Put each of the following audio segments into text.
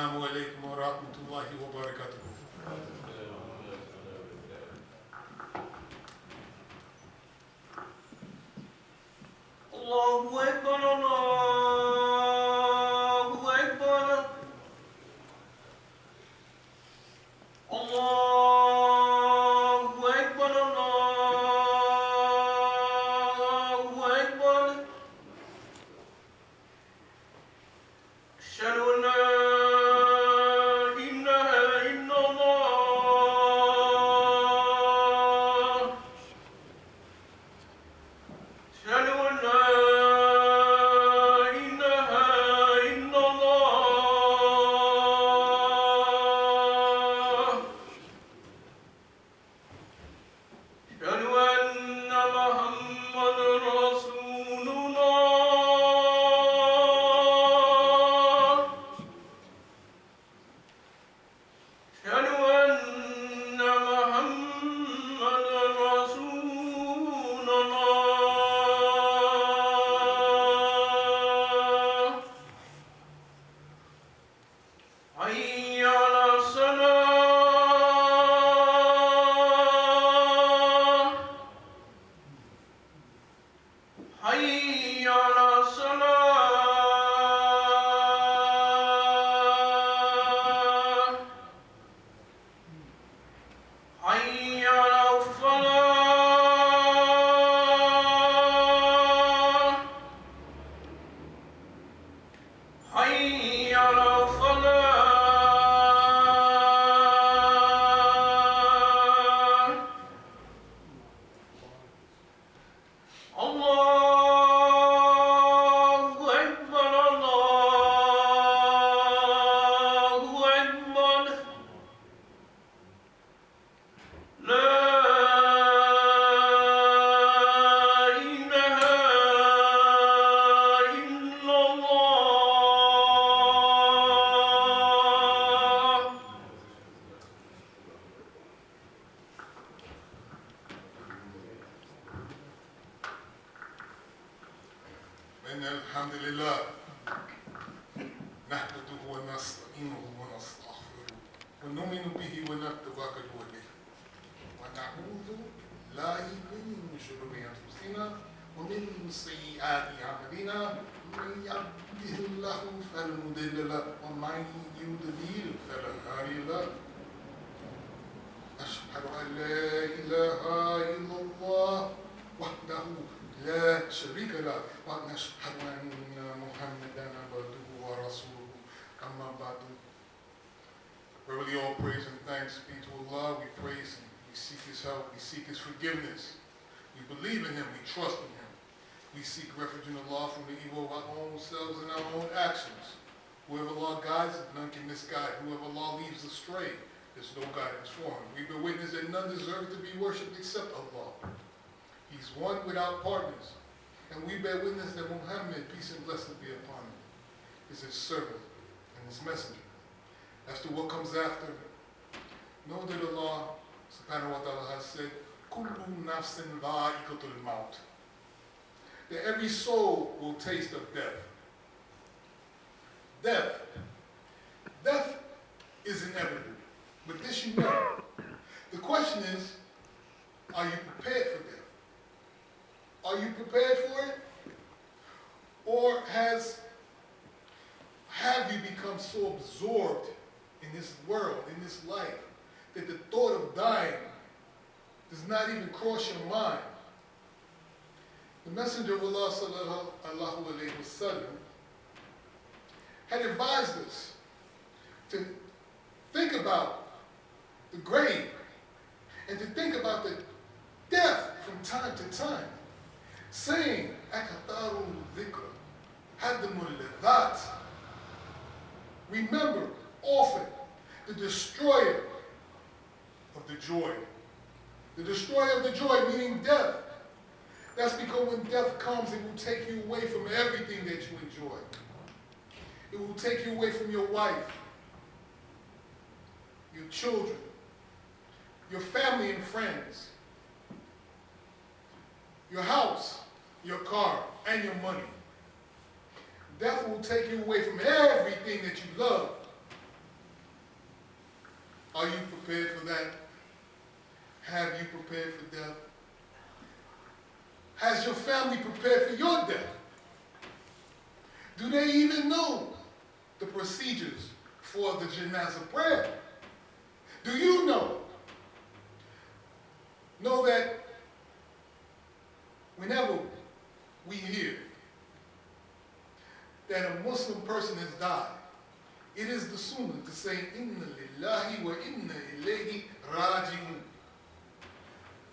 السلام عليكم ورحمة الله وبركاته. الله أكبر الله أكبر الله أكبر الله أكبر أشهد أن لا إله إلا الله أشهد أن لا إله إلا الله أشهد أن محمدا رسول الله أشهد أن محمدا رسول الله حي على الصلاة حي على الصلاة حي على الفلاح حي على الفلاح الله أكبر الله أكبر لا إله إلا الله إن الحمد لله نحمده ونستعينه ونستغفره ونؤمن به ونتوكل عليه ونعوذ بالله من شرور أنفسنا ومن سيئات أعمالنا من يهده الله فلا مضل له ومن يضلل فلا هادي له أشهد أن لا إله إلا الله وحده لا شريك له ونشهد أن محمدا عبده ورسوله أما بعد. Verily all praise and thanks be to Allah. We praise Him, we seek His help, we seek His forgiveness. We believe in Him, we trust in Him. We seek refuge in Allah from the evil of our own selves and our own actions. Whoever Allah guides, none can misguide. Whoever Allah leaves astray, there's no guidance for him. We bear witness that none deserve to be worshipped except Allah. He's one without partners. And we bear witness that Muhammad, peace and blessing be upon him, is his servant and his messenger. As to what comes after, know that Allah subhanahu wa ta'ala has said, Kullu nafsin dha'iqatul maut. That every soul will taste of death. Death. Death is inevitable. But this you know. The question is, are you prepared for death? Are you prepared for it? Or have you become so absorbed in this world, in this life, that the thought of dying does not even cross your mind? The Messenger of Allah sallallahu alayhi wa sallam had advised us to think about the grave and to think about the death from time to time, saying, Akataru dhikra, hadamul ladhat. Remember often the destroyer of the joy. The destroyer of the joy, meaning death. That's because when death comes, it will take you away from everything that you enjoy. It will take you away from your wife, your children, your family and friends, your house, your car, and your money. Death will take you away from everything that you love. prepared for that? Have you prepared for death? Has your family prepared for your death? Do they even know the procedures for the janazah prayer? Do you know? Know that whenever we hear that a Muslim person has died, it is the sunnah to say, Inna lillahi wa inna ilayhi raji'un.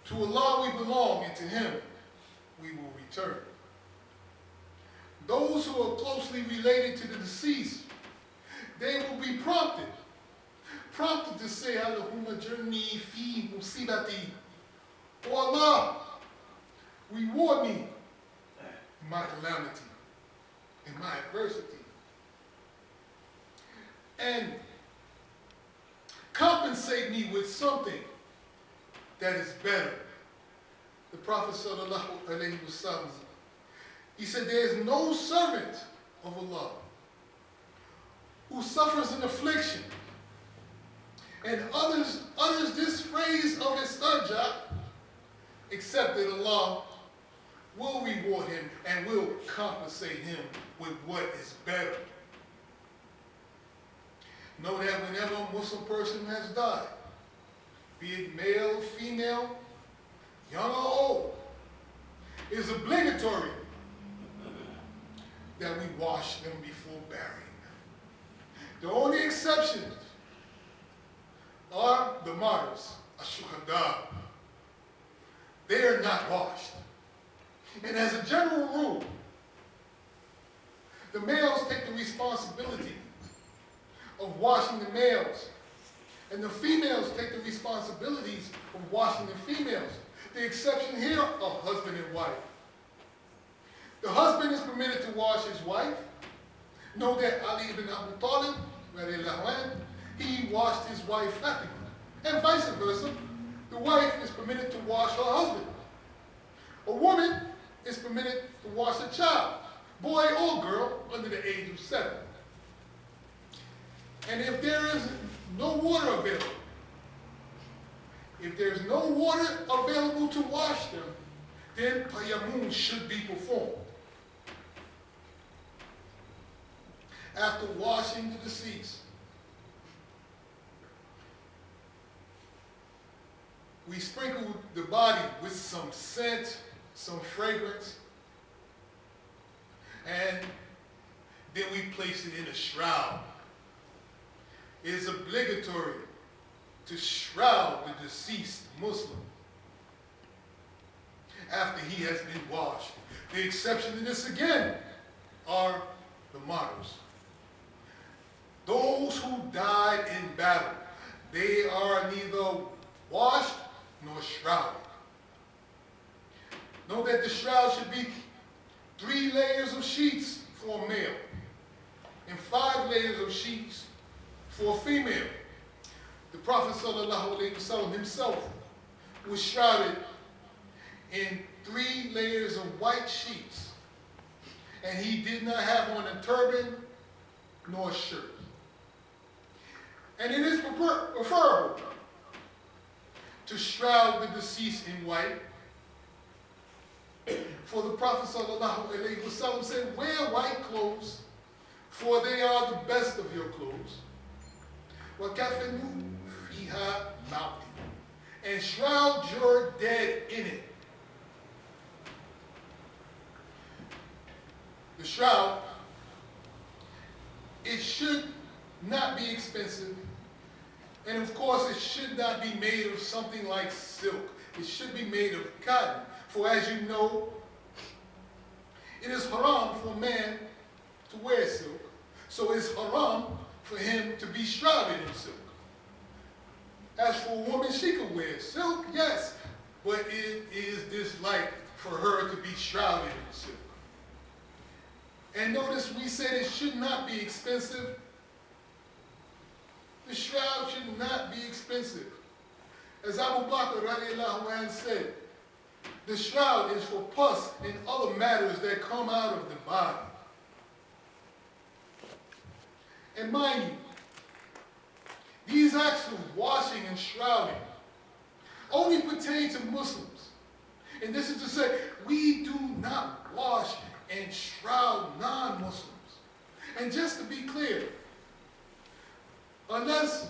To Allah we belong, and to Him we will return. Those who are closely related to the deceased, they will be prompted to say, Allahumma jirni fi musibati. Oh Allah, reward me in my calamity, in my adversity, and compensate me with something that is better. The Prophet sallallahu alaihi wasallam, he said, there is no servant of Allah who suffers an affliction and utters this phrase of istarja, except that Allah will reward him and will compensate him with what is better. Know that whenever a Muslim person has died, be it male, female, young or old, it is obligatory that we wash them before burying them. The only exceptions are the martyrs, ash-shuhada. They are not washed. And as a general rule, the males take the responsibility of washing the males, and the females take the responsibilities of washing the females. The exception here are husband and wife. The husband is permitted to wash his wife. Know that Ali ibn Abu Talib, he washed his wife Fatima. And vice versa, the wife is permitted to wash her husband. A woman is permitted to wash a child, boy or girl, under the age of 7. And if there is no water available, if there's no water available to wash them, then tayammum should be performed. After washing the deceased, we sprinkle the body with some scent, some fragrance, and then we place it in a shroud. It is obligatory to shroud the deceased Muslim after he has been washed. The exception to this again are the martyrs. Those who died in battle, they are neither washed nor shrouded. Know that the shroud should be 3 layers of sheets for a male and 5 layers of sheets for a female. The Prophet ﷺ himself was shrouded in 3 layers of white sheets, and he did not have on a turban nor a shirt. And it is preferable to shroud the deceased in white. For the Prophet ﷺ said, wear white clothes, for they are the best of your clothes. وَكَفِنُوا فِيهَا مَوْتٍ, and shroud your dead in it. The shroud, it should not be expensive, and of course it should not be made of something like silk. It should be made of cotton, for as you know, it is haram for a man to wear silk, so it's haram for him to be shrouded in silk. As for a woman, she could wear silk, yes, but it is disliked for her to be shrouded in silk. And notice we said it should not be expensive. The shroud should not be expensive. As Abu Bakr radiallahu anhu said, the shroud is for pus and other matters that come out of the body. And mind you, these acts of washing and shrouding only pertain to Muslims. And this is to say, we do not wash and shroud non-Muslims. And just to be clear, unless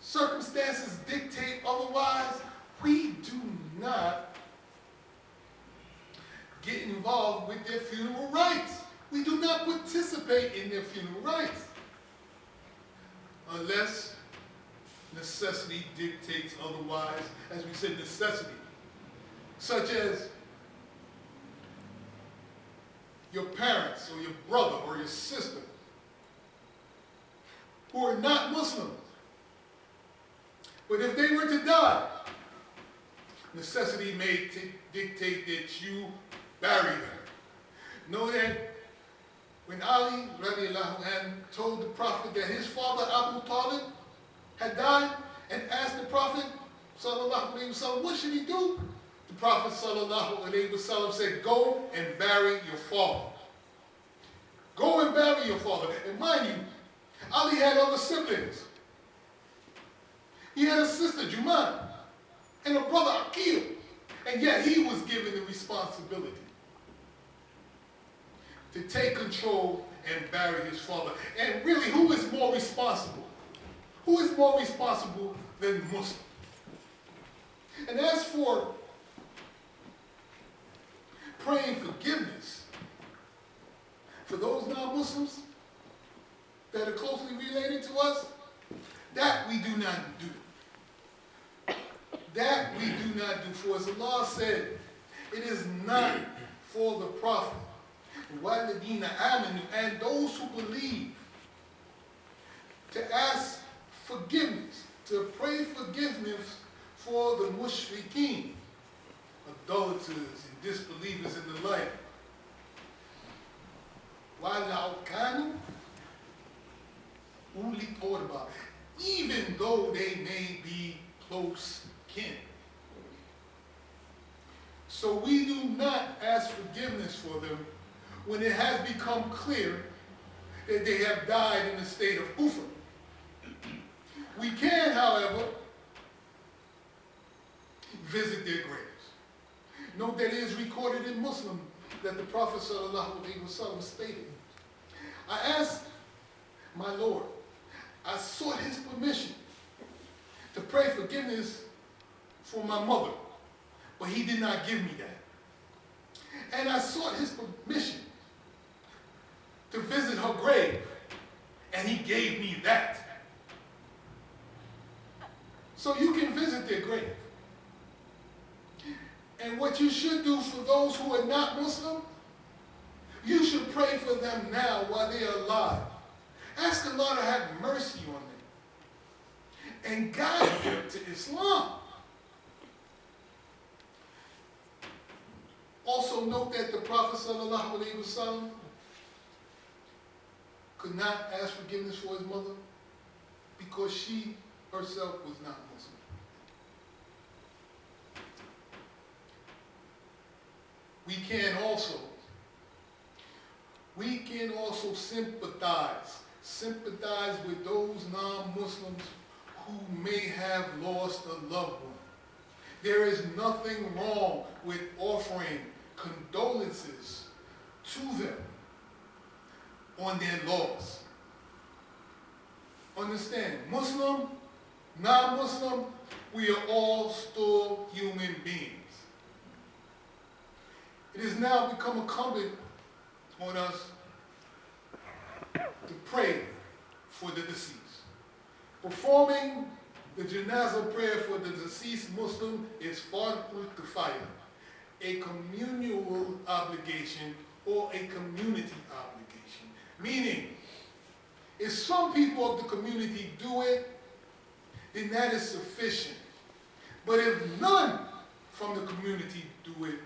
circumstances dictate otherwise, we do not get involved with their funeral rites. We do not participate in their funeral rites unless necessity dictates otherwise. As we said, necessity, such as your parents or your brother or your sister who are not Muslims. But if they were to die, necessity may dictate that you bury them. Know that when Ali radiallahu anhu told the Prophet that his father Abu Talib had died and asked the Prophet sallallahu alaihi wasallam, what should he do? The Prophet sallallahu alaihi wasallam said, go and bury your father. Go and bury your father. And mind you, Ali had other siblings. He had a sister, Juman, and a brother, Aqil. And yet he was given the responsibility to take control and bury his father. And really, who is more responsible? Who is more responsible than Muslim? And as for praying forgiveness for those non-Muslims that are closely related to us, that we do not do. That we do not do. For as Allah said, it is not for the Prophet, and those who believe, to ask forgiveness, to pray forgiveness for the mushrikeen, idolaters and disbelievers in the light. Even though they may be close kin. So we do not ask forgiveness for them when it has become clear that they have died in a state of kufr. We can, however, visit their graves. Note that it is recorded in Muslim that the Prophet ﷺ stated, I asked my Lord, I sought his permission to pray forgiveness for my mother, but he did not give me that. And I sought his permission to visit her grave, and he gave me that. So you can visit their grave. And what you should do for those who are not Muslim, you should pray for them now while they are alive. Ask Allah to have mercy on them and guide them to Islam. Also note that the Prophet ﷺ could not ask forgiveness for his mother because she herself was not Muslim. We can also sympathize with those non-Muslims who may have lost a loved one. There is nothing wrong with offering condolences to them on their loss. Understand, Muslim, non-Muslim, we are all still human beings. It has now become incumbent on us to pray for the deceased. Performing the janazah prayer for the deceased Muslim is fardul kifaya, a communal obligation or a community obligation. Meaning, if some people of the community do it, then that is sufficient. But if none from the community do it,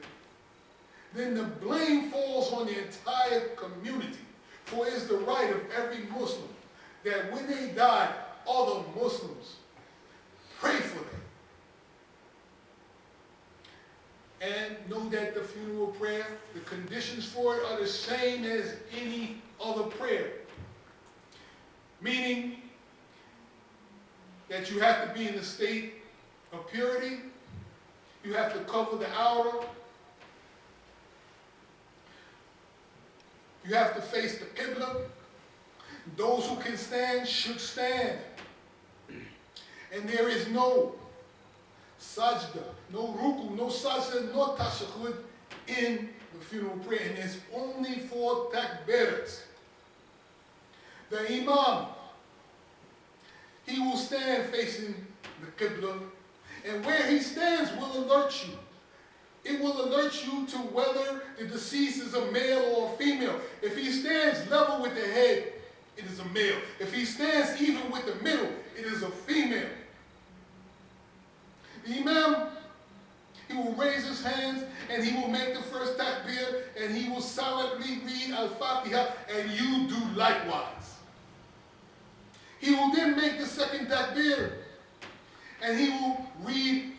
then the blame falls on the entire community. For it is the right of every Muslim that when they die, other Muslims pray for them. And know that the funeral prayer, the conditions for it are the same as any other prayer. Meaning, that you have to be in a state of purity. You have to cover the outer. You have to face the Qibla. Those who can stand should stand. And there is no sajda, no ruku, no sajda, no tashahhud in the funeral prayer. And there's only 4 takbirats. The Imam, he will stand facing the Qibla, and where he stands will alert you. It will alert you to whether the deceased is a male or a female. If he stands level with the head, it is a male. If he stands even with the middle, it is a female. The Imam, he will raise his hands and he will make the first takbir and he will silently read Al-Fatiha, and you do likewise. He will then make the second takbir and he will read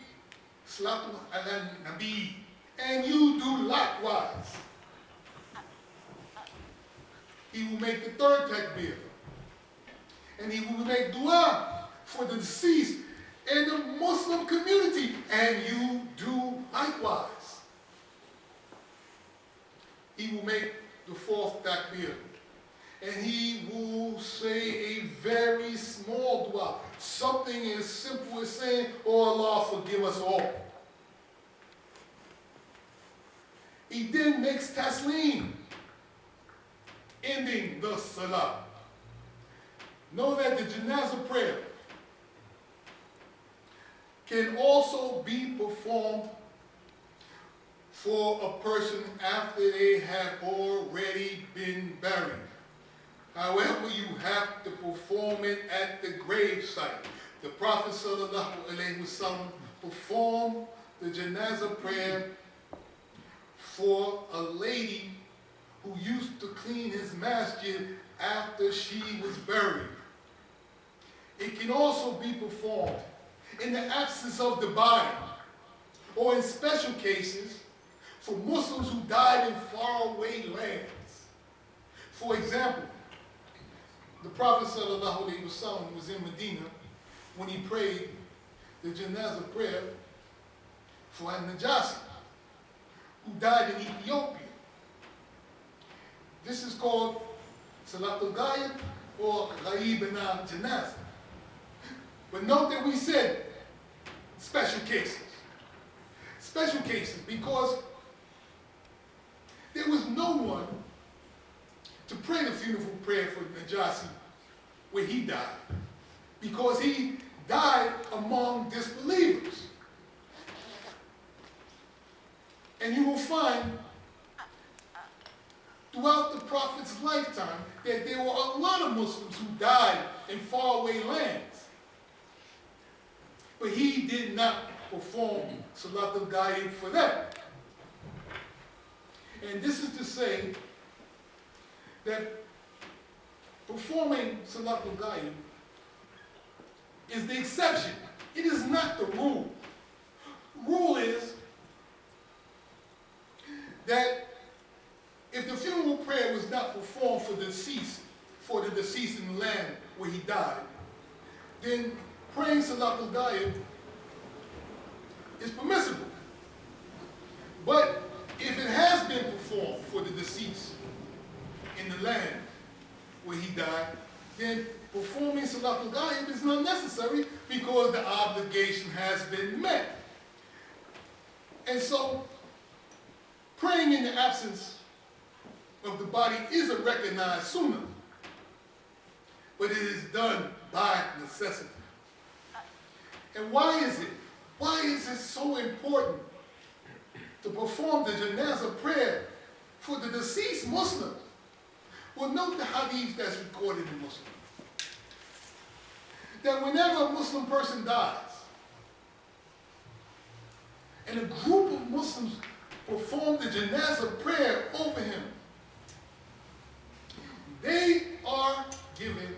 Salatu ala Nabi, and you do likewise. He will make the third takbir and he will make dua for the deceased and the Muslim community, and you do likewise. He will make the fourth takbir and he will say a very small dua, something as simple as saying, "Oh Allah, forgive us all." He then makes taslim, ending the salah. Know that the janazah prayer can also be performed for a person after they have already been buried. However, you have to perform it at the grave site. The Prophet ﷺ performed the janazah prayer for a lady who used to clean his masjid after she was buried. It can also be performed in the absence of the body, or in special cases for Muslims who died in faraway lands. For example, the Prophet ﷺ was in Medina when he prayed the janazah prayer for An-Najasi, who died in Ethiopia. This is called Salatul Ghaib or Ghaibana Janazah. But note that we said special cases. Special cases because there was no one to pray the funeral prayer for Najasi where he died, because he died among disbelievers. And you will find throughout the Prophet's lifetime that there were a lot of Muslims who died in faraway lands. But he did not perform Salatul Ghaib for them. And this is to say that performing Salatul Ghaib is the exception. It is not the rule. Rule is that if the funeral prayer was not performed for the deceased in the land where he died, then praying Salatul Ghaib is permissible. But if it has been performed for the deceased in the land where he died, then performing Salatul Ghaib is not necessary because the obligation has been met. And so, praying in the absence of the body is a recognized sunnah, but it is done by necessity. And why is it? Why is it so important to perform the janazah prayer for the deceased Muslim? Well, note the hadith that's recorded in Muslim. That whenever a Muslim person dies, and a group of Muslims perform the janazah prayer over him, they are given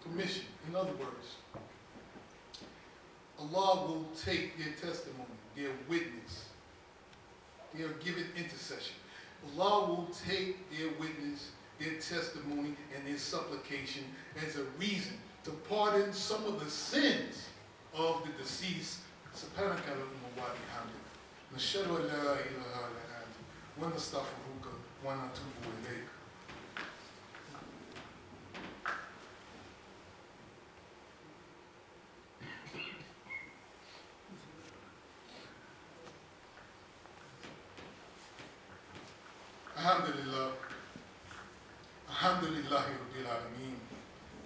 permission. In other words, Allah will take their testimony, their witness. They are given intercession. Allah will take their witness, their testimony and their supplication as a reason to pardon some of the sins of the deceased. سبحانك اللهم وبحمدك نشهد أن لا إله إلا أنت ونستغفرك ونتوب إليك. Alhamdulillah. Alhamdulillahi Rabbil Alameen.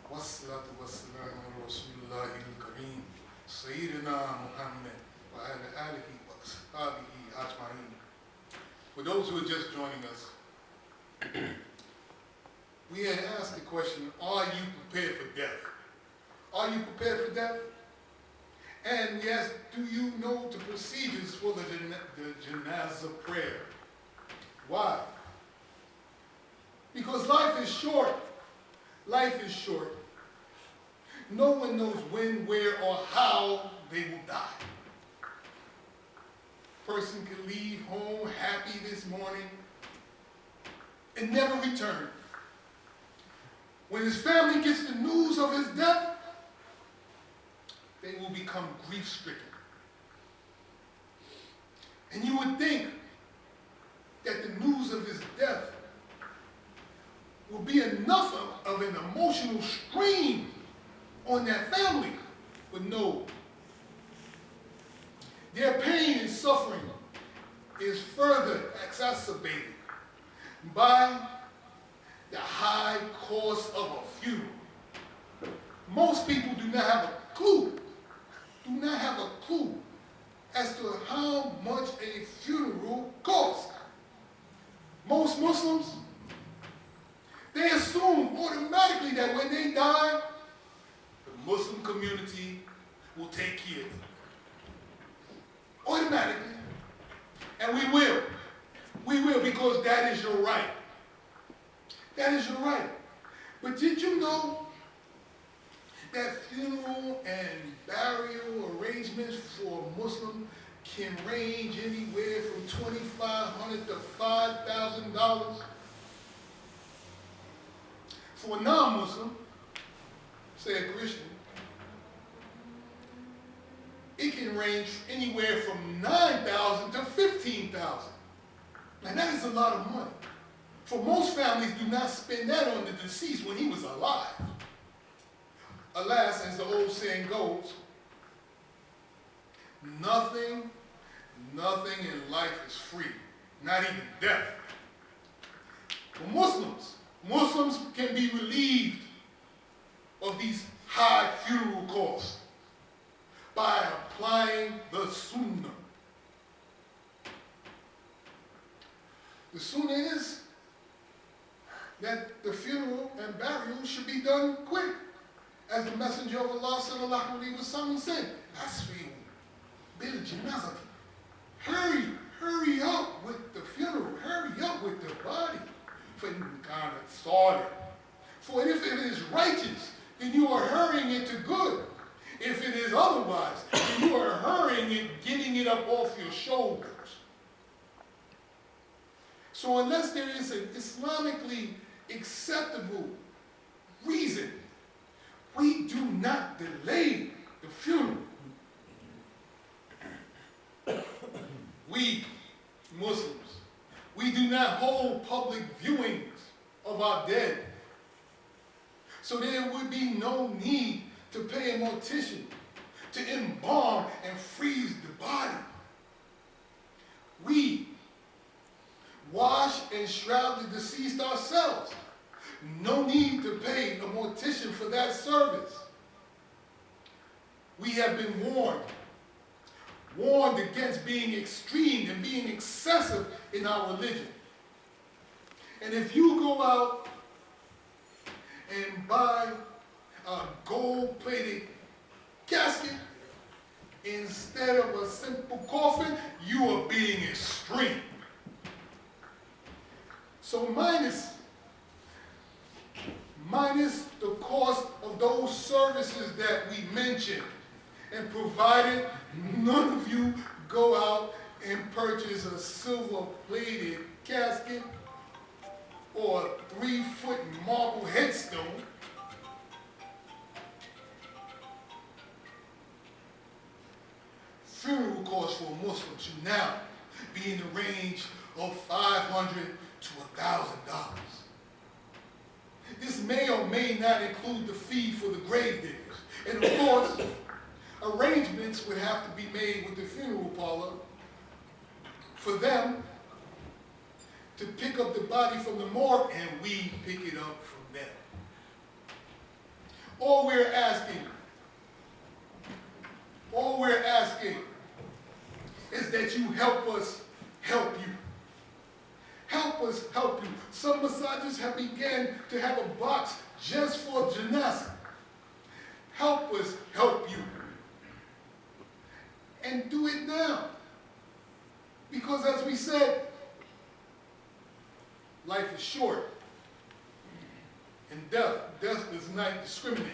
Wassalatu wassalamu ala Rasulillahi al-Kareem. Sayyidina Muhammad wa ala alihi wa ashabihi ajma'in. For those who are just joining us, we had asked the question, are you prepared for death? Are you prepared for death? And we asked, do you know the procedures for the janazah prayer? Why? Because life is short. Life is short. No one knows when, where, or how they will die. Person can leave home happy this morning and never return. When his family gets the news of his death, they will become grief-stricken. And you would think that the news of his death will be enough of an emotional strain on that family. But no. Their pain and suffering is further exacerbated by the high cost of a funeral. Most people do not have a clue as to how much a funeral costs. Most Muslims, they assume automatically that when they die, the Muslim community will take care of them. Automatically. And we will. We will, because that is your right. That is your right. But did you know that funeral and burial arrangements for a Muslim can range anywhere from $2,500 to $5,000? For a non-Muslim, say a Christian, it can range anywhere from $9,000 to $15,000. Now that is a lot of money. For most families do not spend that on the deceased when he was alive. Alas, as the old saying goes, nothing in life is free, not even death. For Muslims can be relieved of these high funeral costs by applying the Sunnah. The Sunnah is that the funeral and burial should be done quick. As the Messenger of Allah sallallahu alaihi wasallam said, Asri'u bil janazati. Hurry up with the funeral, hurry up with the body. For if it is righteous, then you are hurrying it to good. If it is otherwise, then you are hurrying it, getting it up off your shoulders. So unless there is an Islamically acceptable reason, we do not delay the funeral. We Muslims, we do not hold public viewings of our dead. So there would be no need to pay a mortician to embalm and freeze the body. We wash and shroud the deceased ourselves. No need to pay a mortician for that service. We have been warned against being extreme and being excessive in our religion. And if you go out and buy a gold-plated casket instead of a simple coffin, you are being extreme. So minus the cost of those services that we mentioned, and provided none of you go out and purchase a silver-plated casket or a 3-foot marble headstone, funeral costs for a Muslim should now be in the range of $500 to $1,000. This may or may not include the fee for the grave diggers. And of course, arrangements would have to be made with the funeral parlor for them to pick up the body from the morgue and we pick it up from them. All we're asking is that you help us help you. Help us help you. Some massages have begun to have a box just for janazah. Help us help you. And do it now. Because as we said, life is short. And death does not discriminate.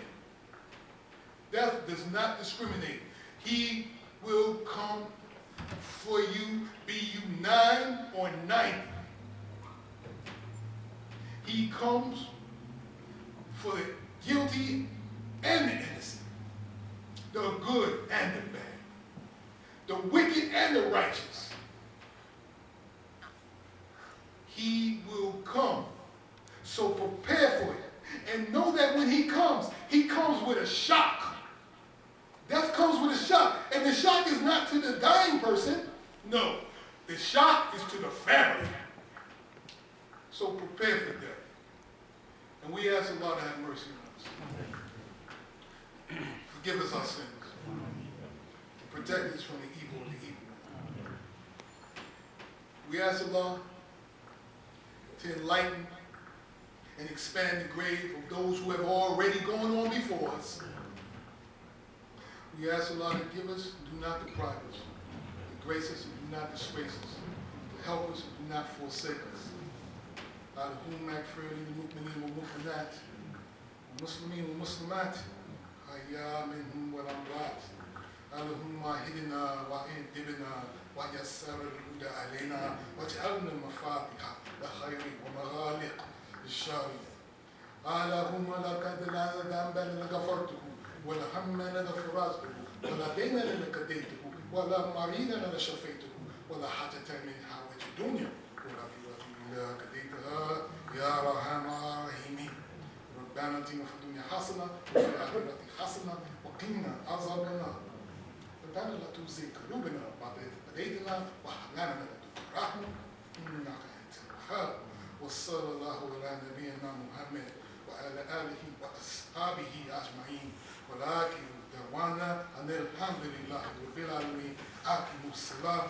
Death does not discriminate. He will come for you, be you 9 or 90. He comes for the guilty and the innocent, the good and the bad, the wicked and the righteous. He will come. So prepare for it. And know that when he comes with a shock. Death comes with a shock. And the shock is not to the dying person. No. The shock is to the family. So prepare for death. And we ask Allah to have mercy on us. Forgive us our sins. Protect us from the evil of the evil. We ask Allah to enlighten and expand the grave of those who have already gone on before us. We ask Allah to give us and do not deprive us, to grace us and do not disgrace us, to help us and do not forsake us. اللهم اغفر للمؤمنين والمؤمنات والمسلمين والمسلمات الأحياء منهم والأموات. اللهم اهدنا وأدبنا ويسر الهدى علينا واجعلنا مفاتيح لخير ومغالق للشر. اللهم لقد لا ذنبا لغفرته ولا هما لغفرته ولا دينا لقضيته ولا مريضا لشفيته ولا حاجة من حوائج الدنيا ولا إلا قضيتها يا أرحم الراحمين. ربنا آتنا في الدنيا حسنة وفي الآخرة حسنة وقنا عذاب النار. ربنا لا تزغ قلوبنا بعد إذ هديتنا وهب لنا من لدنك رحمة إنك أنت الوهاب. وصلى الله على نبينا محمد وعلى آله وأصحابه أجمعين. ولكن دعوانا أن الحمد لله رب العالمين. أقيموا الصلاة.